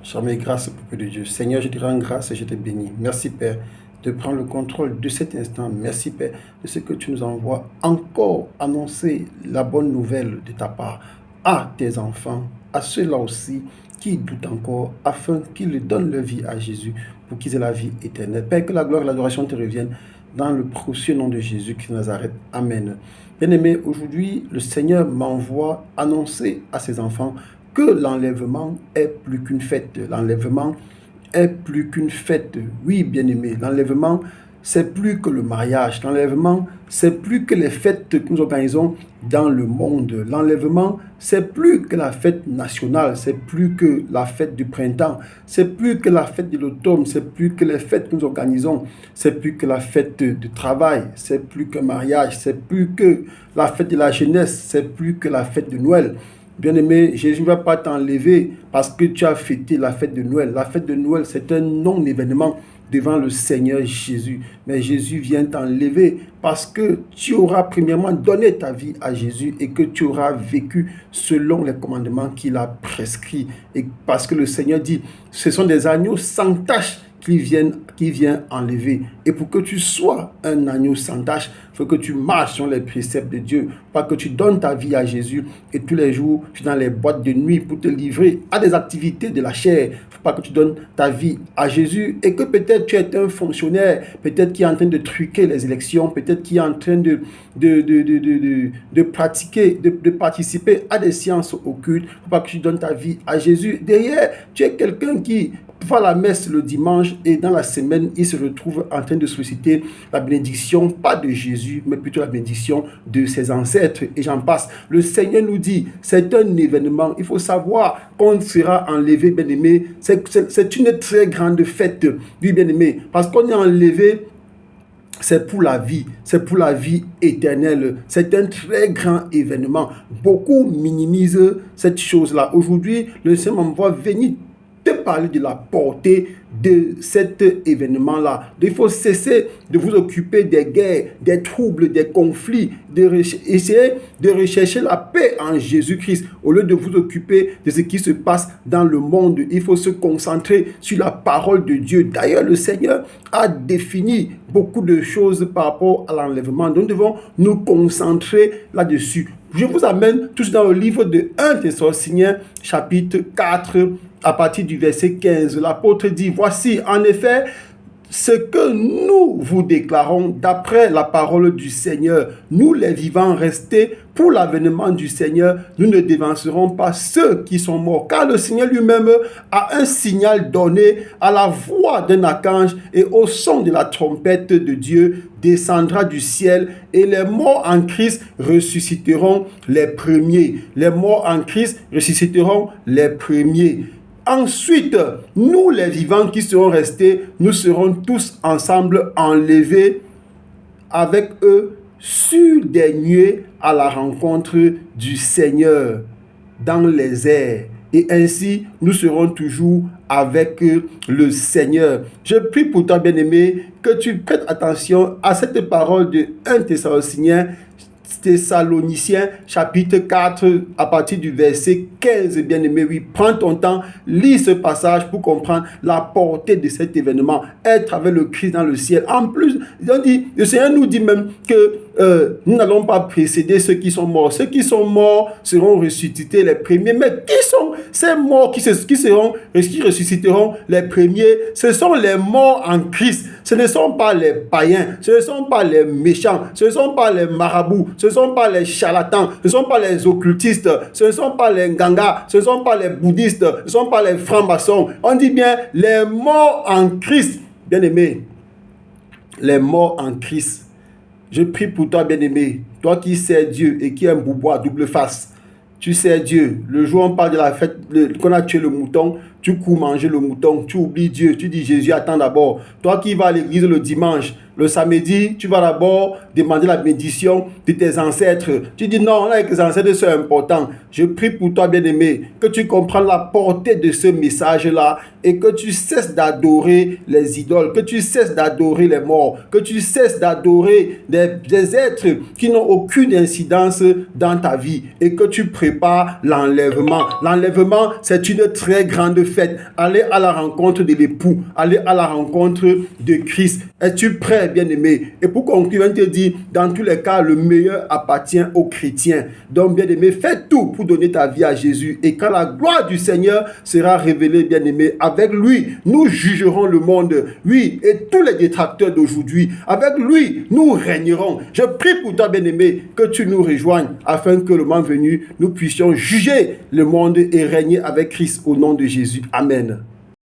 Charmé grâce, peuple de Dieu. Seigneur, je te rends grâce et je te bénis. Merci, Père, de prendre le contrôle de cet instant. Merci, Père, de ce que tu nous envoies encore annoncer la bonne nouvelle de ta part à tes enfants, à ceux-là aussi qui doutent encore, afin qu'ils donnent leur vie à Jésus pour qu'ils aient la vie éternelle. Père, que la gloire et l'adoration te reviennent dans le précieux nom de Jésus-Christ de Nazareth. Amen. Bien-aimé, aujourd'hui, le Seigneur m'envoie annoncer à ses enfants que l'enlèvement est plus qu'une fête. L'enlèvement est plus qu'une fête. Oui, bien-aimé, l'enlèvement, c'est plus que le mariage. L'enlèvement, c'est plus que les fêtes que nous organisons dans le monde. L'enlèvement, c'est plus que la fête nationale, c'est plus que la fête du printemps, c'est plus que la fête de l'automne, c'est plus que les fêtes que nous organisons, c'est plus que la fête de travail, c'est plus que mariage, c'est plus que la fête de la jeunesse, c'est plus que la fête de Noël. Bien-aimé, Jésus ne va pas t'enlever parce que tu as fêté la fête de Noël. La fête de Noël, c'est un non-événement devant le Seigneur Jésus. Mais Jésus vient t'enlever parce que tu auras premièrement donné ta vie à Jésus et que tu auras vécu selon les commandements qu'il a prescrits. Et parce que le Seigneur dit, ce sont des agneaux sans tache qui vient enlever. Et pour que tu sois un agneau sans tache, il faut que tu marches sur les préceptes de Dieu, pas que tu donnes ta vie à Jésus et tous les jours tu es dans les boîtes de nuit pour te livrer à des activités de la chair. Il ne faut pas que tu donnes ta vie à Jésus et que peut-être tu es un fonctionnaire, peut-être qui est en train de truquer les élections, peut-être qui est en train de pratiquer, de participer à des sciences occultes. Il ne faut pas que tu donnes ta vie à Jésus. Derrière, tu es quelqu'un qui va à la messe le dimanche et dans la semaine, il se retrouve en train de solliciter la bénédiction, pas de Jésus, mais plutôt la bénédiction de ses ancêtres et j'en passe. Le Seigneur nous dit, c'est un événement, il faut savoir qu'on sera enlevé, bien-aimé, c'est une très grande fête, oui, bien-aimé, parce qu'on est enlevé. C'est pour la vie éternelle. C'est un très grand événement. Beaucoup minimisent cette chose-là. Aujourd'hui, le Seigneur m'envoie venir te parler de la portée de cet événement-là. Il faut cesser de vous occuper des guerres, des troubles, des conflits, essayer de rechercher la paix en Jésus-Christ au lieu de vous occuper de ce qui se passe dans le monde. Il faut se concentrer sur la parole de Dieu. D'ailleurs, le Seigneur a défini beaucoup de choses par rapport à l'enlèvement. Donc, nous devons nous concentrer là-dessus. Je vous amène tous dans le livre de 1 Thessaloniciens, chapitre 4, à partir du verset 15. L'apôtre dit, voici en effet ce que nous vous déclarons d'après la parole du Seigneur. Nous les vivants restés pour l'avènement du Seigneur, nous ne dévancerons pas ceux qui sont morts. Car le Seigneur lui-même a un signal donné à la voix d'un archange et au son de la trompette de Dieu descendra du ciel et les morts en Christ ressusciteront les premiers. Les morts en Christ ressusciteront les premiers. Ensuite, nous les vivants qui serons restés, nous serons tous ensemble enlevés avec eux sur des nuées à la rencontre du Seigneur dans les airs. Et ainsi, nous serons toujours avec le Seigneur. Je prie pour toi, bien-aimé, que tu prêtes attention à cette parole de 1 Thessaloniciens, chapitre 4, à partir du verset 15, bien-aimé. Oui, prends ton temps, lis ce passage pour comprendre la portée de cet événement. Être avec le Christ dans le ciel. En plus, le Seigneur nous dit même que nous n'allons pas précéder ceux qui sont morts. Ceux qui sont morts seront ressuscités les premiers. Mais qui sont ces morts qui ressusciteront les premiers? Ce sont les morts en Christ. Ce ne sont pas les païens. Ce ne sont pas les méchants. Ce ne sont pas les marabouts. Ce ne sont pas les charlatans. Ce ne sont pas les occultistes. Ce ne sont pas les gangas. Ce ne sont pas les bouddhistes. Ce ne sont pas les francs-maçons. On dit bien les morts en Christ. Bien-aimé, les morts en Christ. Je prie pour toi, bien-aimé, toi qui sais Dieu et qui est un boubois à double face. Tu sais Dieu. Le jour où on parle de la fête, qu'on a tué le mouton, tu cours manger le mouton, tu oublies Dieu, tu dis Jésus, attends d'abord. Toi qui vas à l'église le dimanche Le samedi, tu vas d'abord demander la bénédiction de tes ancêtres. Tu dis non, là, avec les ancêtres, c'est important. Je prie pour toi, bien-aimé, que tu comprennes la portée de ce message-là et que tu cesses d'adorer les idoles, que tu cesses d'adorer les morts, que tu cesses d'adorer des êtres qui n'ont aucune incidence dans ta vie et que tu prépares l'enlèvement. L'enlèvement, c'est une très grande fête. Aller à la rencontre de l'époux, aller à la rencontre de Christ. Es-tu prêt, bien-aimé? Et pour conclure, on te dit, dans tous les cas, le meilleur appartient aux chrétiens. Donc, bien-aimé, fais tout pour donner ta vie à Jésus. Et quand la gloire du Seigneur sera révélée, bien-aimé, avec lui, nous jugerons le monde. Oui, et tous les détracteurs d'aujourd'hui. Avec lui, nous régnerons. Je prie pour toi, bien-aimé, que tu nous rejoignes afin que le moment venu, nous puissions juger le monde et régner avec Christ au nom de Jésus. Amen.